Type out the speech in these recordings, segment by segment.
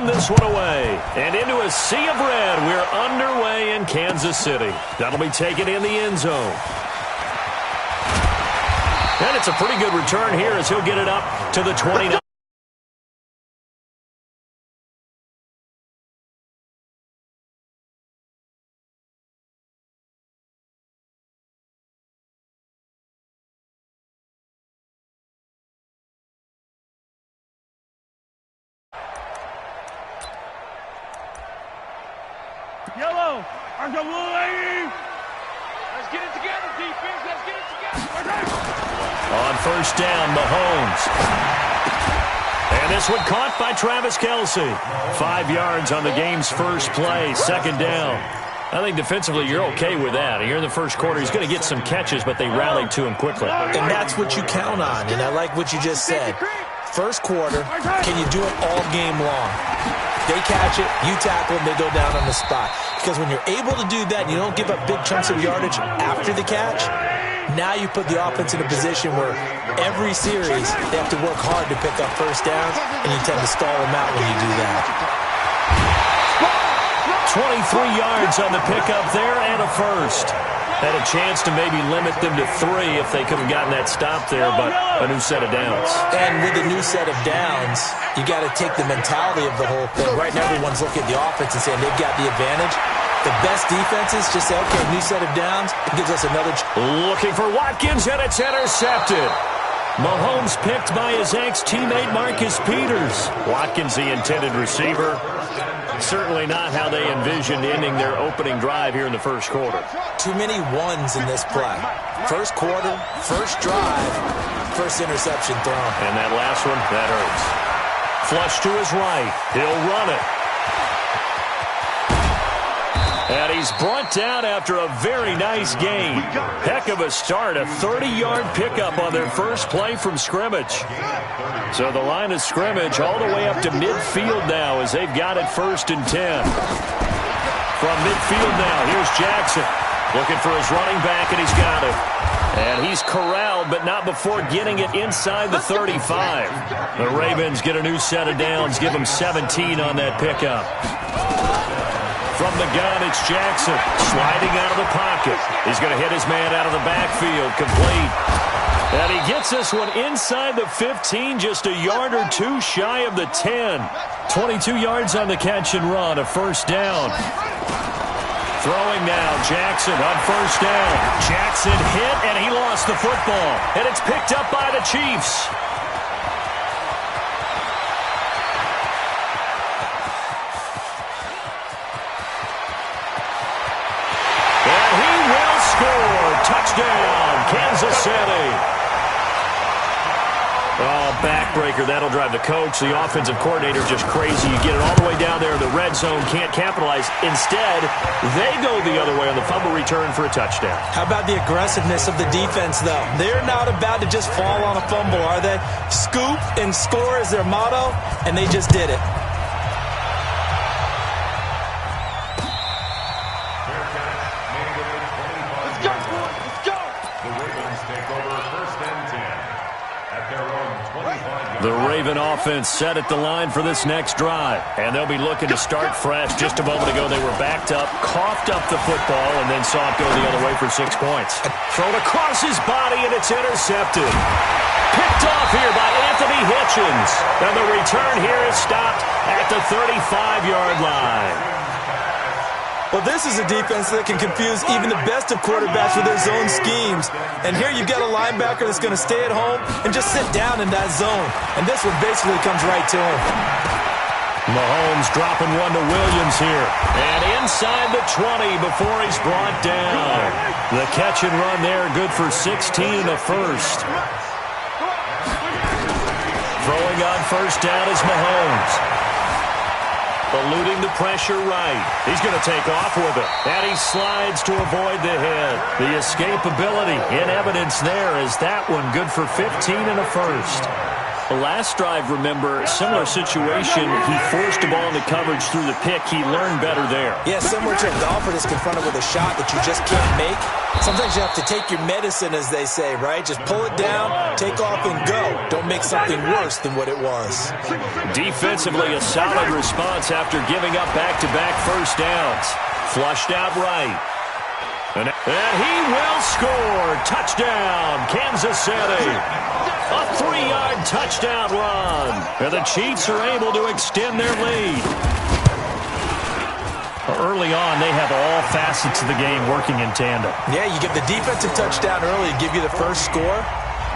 send this one away. And into a sea of red, we're underway in Kansas City. That'll be taken in the end zone. And it's a pretty good return here as he'll get it up to the 29. Yellow, are the blue lady? Let's get it together, defense. Let's get it together. On first down, Mahomes. And this one caught by Travis Kelce. 5 yards on the game's first play, second down. I think defensively you're okay with that. Here in the first quarter, he's going to get some catches, but they rallied to him quickly. And that's what you count on, and I like what you just said. First quarter, can you do it all game long? They catch it, you tackle them, they go down on the spot. Because when you're able to do that and you don't give up big chunks of yardage after the catch, now you put the offense in a position where every series they have to work hard to pick up first downs, and you tend to stall them out when you do that. 23 yards on the pickup there and a first. Had a chance to maybe limit them to 3 if they could have gotten that stop there, but a new set of downs. And with a new set of downs, you got to take the mentality of the whole thing. Right now, everyone's looking at the offense and saying they've got the advantage. The best defenses just say, okay, new set of downs. It gives us another. Looking for Watkins, and it's intercepted. Mahomes picked by his ex-teammate Marcus Peters. Watkins, the intended receiver. Certainly not how they envisioned ending their opening drive here in the first quarter. Too many ones in this play. First quarter, first drive, first interception thrown. And that last one, that hurts. Flush to his right. He'll run it. And he's brought down after a very nice gain. Heck of a start, a 30-yard pickup on their first play from scrimmage. So the line of scrimmage all the way up to midfield now as they've got it first and 10. From midfield now, here's Jackson. Looking for his running back, and he's got it. And he's corralled, but not before getting it inside the 35. The Ravens get a new set of downs, give them 17 on that pickup. From the gun, it's Jackson sliding out of the pocket. He's going to hit his man out of the backfield, complete. And he gets this one inside the 15, just a yard or two shy of the 10. 22 yards on the catch and run, a first down. Throwing now, Jackson on first down. Jackson hit, and he lost the football. And it's picked up by the Chiefs. And he will score. Touchdown, Kansas City. Oh, backbreaker. That'll drive the coach, the offensive coordinator, just crazy. You get it all the way down there in the red zone, can't capitalize. Instead, they go the other way on the fumble return for a touchdown. How about the aggressiveness of the defense, though? They're not about to just fall on a fumble, are they? Scoop and score is their motto, and they just did it. The Raven offense set at the line for this next drive, and they'll be looking to start fresh. Just a moment ago, they were backed up, coughed up the football, and then saw it go the other way for 6 points. Thrown across his body, and it's intercepted. Picked off here by Anthony Hitchens, and the return here is stopped at the 35-yard line. Well, this is a defense that can confuse even the best of quarterbacks with their zone schemes. And here you've got a linebacker that's going to stay at home and just sit down in that zone. And this one basically comes right to him. Mahomes dropping one to Williams here. And inside the 20 before he's brought down. The catch and run there, good for 16 in the first. Throwing on first down is Mahomes. Eluding the pressure right. He's going to take off with it. And he slides to avoid the hit. The escapability in evidence there is that one good for 15 and a first. Last drive, remember, similar situation. He forced the ball into coverage through the pick. He learned better there. Yeah, similar to a golfer that's confronted with a shot that you just can't make. Sometimes you have to take your medicine, as they say, right? Just pull it down, take off, and go. Don't make something worse than what it was. Defensively, a solid response after giving up back-to-back first downs. Flushed out right. And he will score. Touchdown, Kansas City. A 3-yard touchdown run. And the Chiefs are able to extend their lead. Early on, they have all facets of the game working in tandem. Yeah, you get the defensive touchdown early to give you the first score,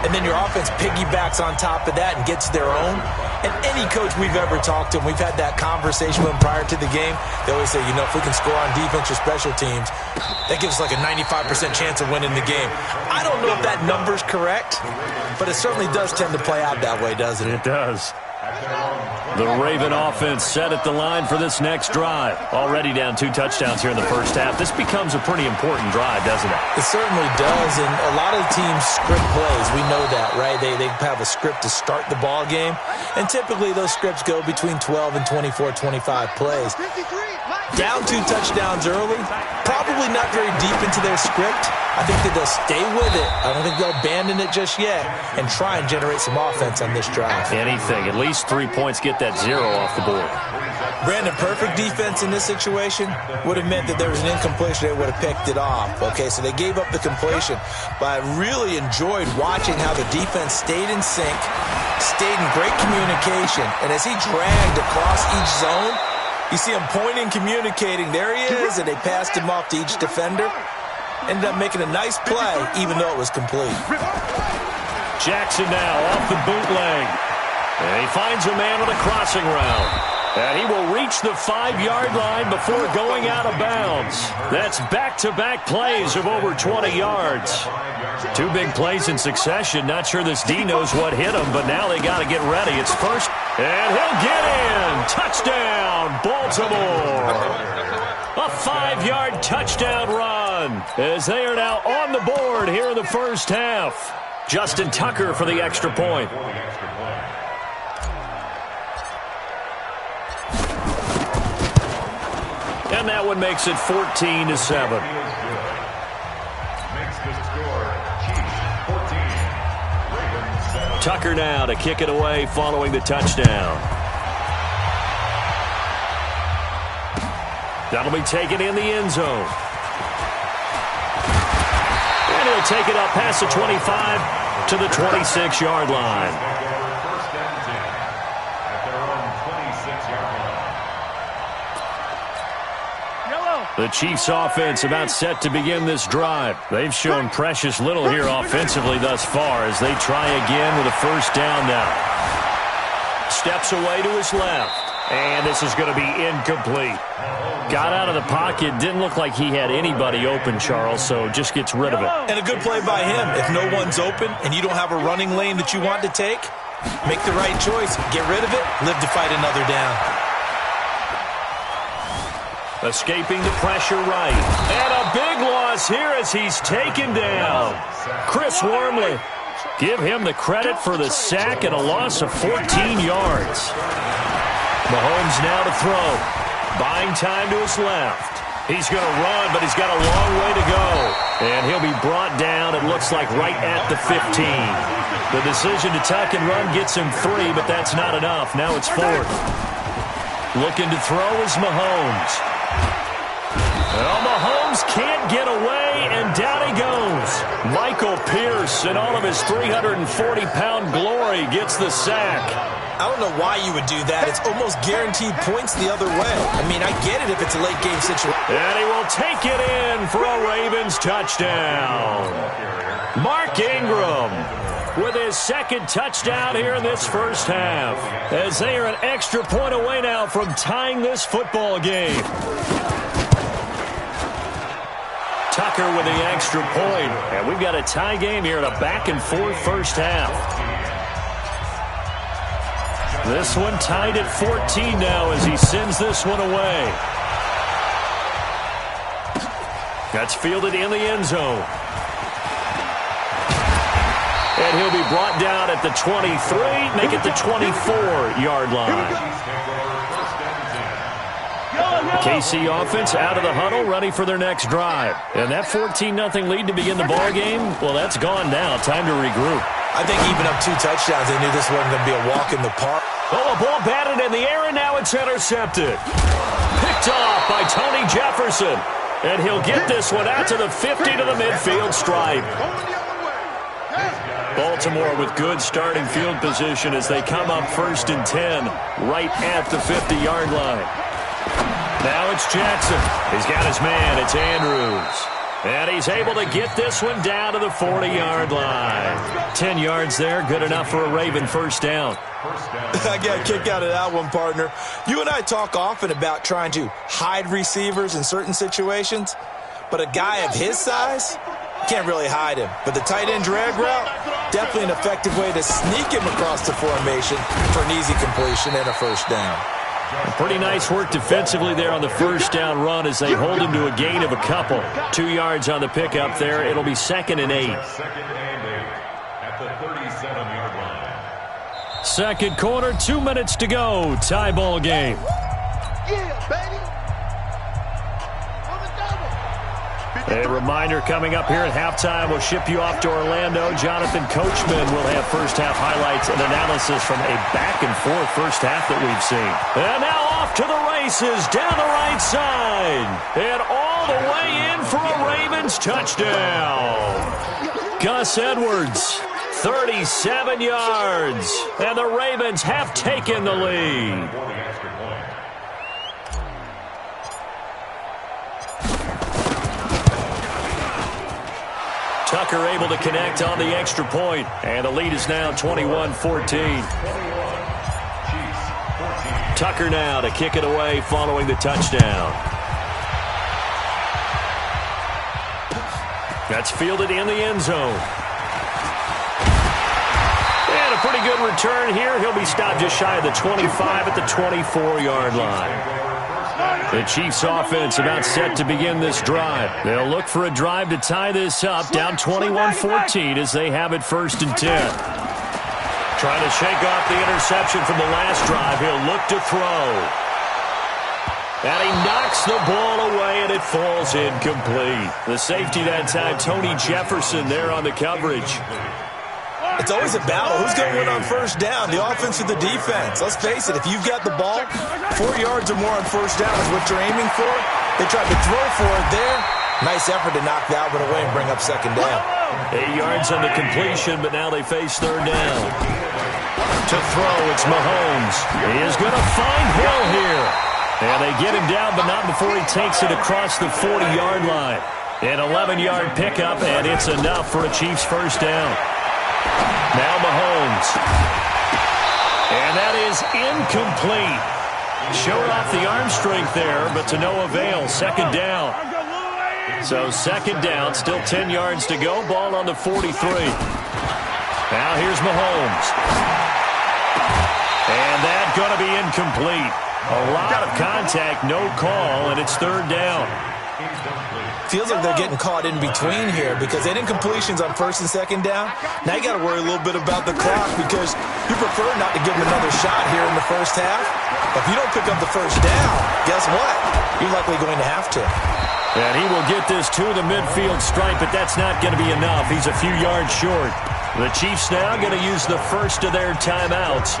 and then your offense piggybacks on top of that and gets their own. And any coach we've ever talked to, and we've had that conversation with them prior to the game, they always say, you know, if we can score on defense or special teams, that gives us like a 95% chance of winning the game. I don't know if that number's correct, but it certainly does tend to play out that way, doesn't it? It does. The Raven offense set at the line for this next drive. Already down 2 touchdowns here in the first half. This becomes a pretty important drive, doesn't it? It certainly does, and a lot of teams script plays. We know that, right? They have a script to start the ball game, and typically those scripts go between 12 and 24, 25 plays. Down 2 touchdowns early, probably not very deep into their script. I think that they'll stay with it. I don't think they'll abandon it just yet and try and generate some offense on this drive. Anything. At least 3 points, get that 0 off the board. Brandon, perfect defense in this situation would have meant that there was an incompletion. They would have picked it off. Okay, so they gave up the completion. But I really enjoyed watching how the defense stayed in sync, stayed in great communication. And as he dragged across each zone, you see him pointing, communicating. There he is, and they passed him off to each defender. Ended up making a nice play, even though it was complete. Jackson now off the bootleg. And he finds a man on a crossing route. And he will reach the 5-yard line before going out of bounds. That's back-to-back plays of over 20 yards. 2 big plays in succession. Not sure this D knows what hit him, but now they got to get ready. It's first, and he'll get in. Touchdown, Baltimore. A 5-yard touchdown run as they are now on the board here in the first half. Justin Tucker for the extra point. And that one makes it 14-7. Tucker now to kick it away following the touchdown. That'll be taken in the end zone. And he'll take it up past the 25 to the 26-yard line. The Chiefs offense about set to begin this drive. They've shown precious little here offensively thus far as they try again with a first down now. Steps away to his left. And this is going to be incomplete. Got out of the pocket. Didn't look like he had anybody open, Charles, so just gets rid of it. And a good play by him. If no one's open and you don't have a running lane that you want to take, make the right choice. Get rid of it. Live to fight another down. Escaping the pressure right. And a big loss here as he's taken down. Chris Wormley. Give him the credit for the sack and a loss of 14 yards. Mahomes now to throw. Buying time to his left. He's going to run, but he's got a long way to go. And he'll be brought down, it looks like, right at the 15. The decision to tuck and run gets him 3, but that's not enough. Now it's 4th. Looking to throw is Mahomes. Well, Mahomes can't get away, and down he goes. Michael Pierce, in all of his 340-pound glory, gets the sack. I don't know why you would do that. It's almost guaranteed points the other way. I mean, I get it if it's a late-game situation. And he will take it in for a Ravens touchdown. Mark Ingram with his second touchdown here in this first half, as they are an extra point away now from tying this football game. Tucker with the extra point. And we've got a tie game here in a back-and-forth first half. This one tied at 14 now as he sends this one away. That's fielded in the end zone. And he'll be brought down at the 23, make it the 24-yard line. KC offense out of the huddle, ready for their next drive. And that 14-0 lead to begin the ball game, well, that's gone now. Time to regroup. I think even up 2 touchdowns, they knew this wasn't going to be a walk in the park. Oh, a ball batted in the air, and now it's intercepted. Picked off by Tony Jefferson. And he'll get this one out to the 50 to the midfield stripe. Baltimore with good starting field position as they come up 1st and 10 right at the 50-yard line. Now it's Jackson. He's got his man. It's Andrews. And he's able to get this one down to the 40-yard line. 10 yards there, good enough for a Raven first down. I got a kick out of that one, partner. You and I talk often about trying to hide receivers in certain situations, but a guy of his size, can't really hide him. But the tight end drag route, definitely an effective way to sneak him across the formation for an easy completion and a first down. Pretty nice work defensively there on the first down run as they hold him to a gain of a couple. 2 yards on the pickup there. It'll be 2nd and 8. At the 37-yard line. Second quarter, 2 minutes to go. Tie ball game. Yeah, baby. A reminder coming up here at halftime. We'll ship you off to Orlando. Jonathan Coachman will have first-half highlights and analysis from a back-and-forth first half that we've seen. And now off to the races down the right side. And all the way in for a Ravens touchdown. Gus Edwards, 37 yards. And the Ravens have taken the lead. Tucker able to connect on the extra point, and the lead is now 21-14. Tucker now to kick it away following the touchdown. That's fielded in the end zone. And a pretty good return here. He'll be stopped just shy of the 25 at the 24-yard line. The Chiefs offense about set to begin this drive. They'll look for a drive to tie this up, down 21-14 as they have it 1st and 10. Trying to shake off the interception from the last drive. He'll look to throw. And he knocks the ball away, and it falls incomplete. The safety that time, Tony Jefferson there on the coverage. It's always a battle. Who's going to win on first down, the offense or the defense? Let's face it, if you've got the ball, 4 yards or more on first down is what you're aiming for. They tried to throw for it there. Nice effort to knock that one away and bring up 2nd down. 8 yards on the completion, but now they face 3rd down. To throw, it's Mahomes. He is going to find Hill here. And they get him down, but not before he takes it across the 40-yard line. An 11-yard pickup, and it's enough for a Chiefs first down. Now Mahomes. And that is incomplete. Showed off the arm strength there, but to no avail. 2nd down. So 2nd down, still 10 yards to go. Ball on the 43. Now here's Mahomes. And that's going to be incomplete. A lot of contact, no call, and it's 3rd down. Feels like they're getting caught in between here because they didn't completions on 1st and 2nd down. Now you got to worry a little bit about the clock because you prefer not to give them another shot here in the first half. But if you don't pick up the first down, guess what? You're likely going to have to. And he will get this to the midfield stripe, but that's not going to be enough. He's a few yards short. The Chiefs now going to use the first of their timeouts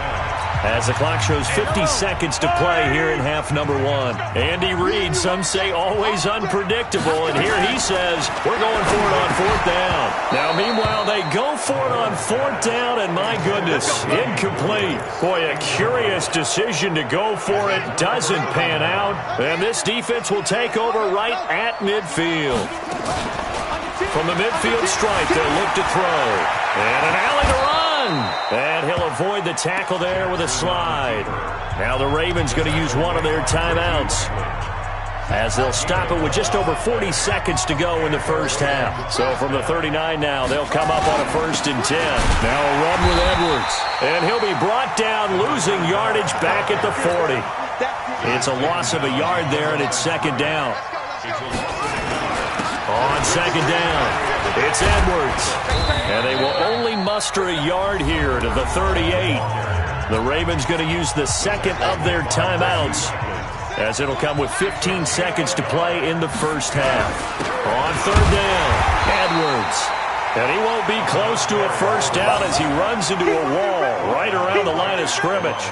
as the clock shows 50 seconds to play here in half number 1. Andy Reid, some say always unpredictable, and here he says, we're going for it on 4th down. Now, meanwhile, they go for it on 4th down, and my goodness, incomplete. Boy, a curious decision to go for it. Doesn't pan out, and this defense will take over right at midfield. From the midfield stripe, they'll look to throw. And an alley to run. And he'll avoid the tackle there with a slide. Now the Ravens going to use one of their timeouts as they'll stop it with just over 40 seconds to go in the first half. So from the 39 now, they'll come up on a 1st and 10. Now a run with Edwards. And he'll be brought down, losing yardage back at the 40. It's a loss of a yard there, and it's 2nd down. On second down, it's Edwards. And they will only muster a yard here to the 38. The Ravens going to use the second of their timeouts, as it'll come with 15 seconds to play in the first half. On third down, Edwards. And he won't be close to a first down as he runs into a wall right around the line of scrimmage.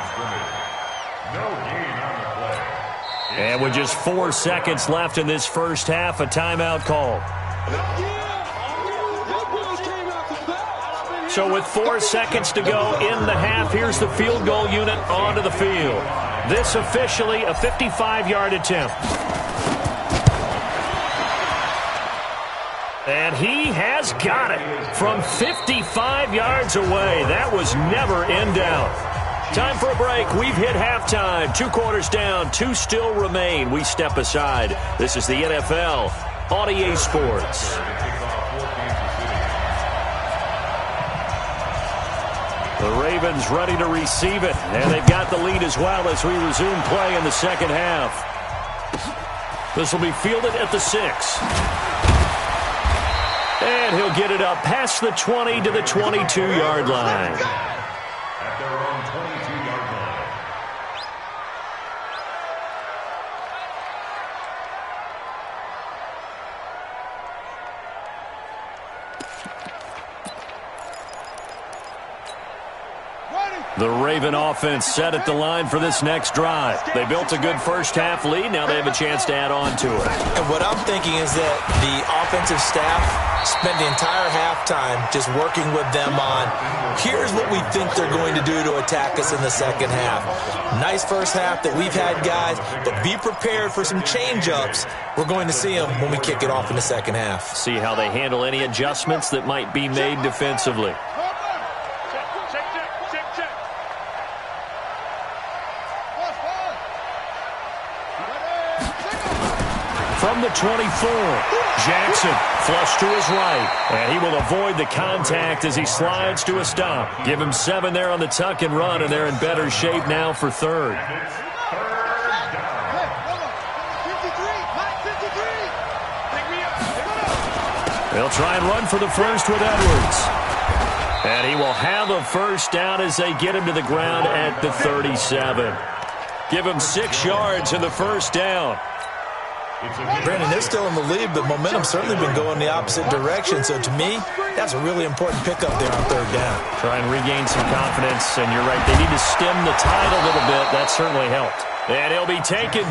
And with just 4 seconds left in this first half, a timeout call. So with 4 seconds to go in the half, here's the field goal unit onto the field. This officially a 55-yard attempt. And he has got it from 55 yards away. That was never in doubt. Time for a break. We've hit halftime. 2 quarters down, 2 still remain. We step aside. This is the NFL on EA Sports. The Ravens ready to receive it, and they've got the lead as well as we resume play in the second half. This will be fielded at the 6. And he'll get it up past the 20 to the 22-yard line. At their own 22-yard line. The Raven offense set at the line for this next drive. They built a good first-half lead. Now they have a chance to add on to it. And what I'm thinking is that the offensive staff spent the entire halftime just working with them on, here's what we think they're going to do to attack us in the second half. Nice first half that we've had, guys, but be prepared for some change-ups. We're going to see them when we kick it off in the second half. See how they handle any adjustments that might be made defensively. From the 24, Jackson flush to his right, and he will avoid the contact as he slides to a stop. Give him 7 there on the tuck and run, and they're in better shape now for third. They'll try and run for the first with Edwards. And he will have a first down as they get him to the ground at the 37. Give him 6 yards in the first down. Brandon, they're still in the lead, but momentum's certainly been going the opposite direction. So to me, that's a really important pickup there on third down. Try and regain some confidence, and you're right. They need to stem the tide a little bit. That certainly helped. And he'll be taken.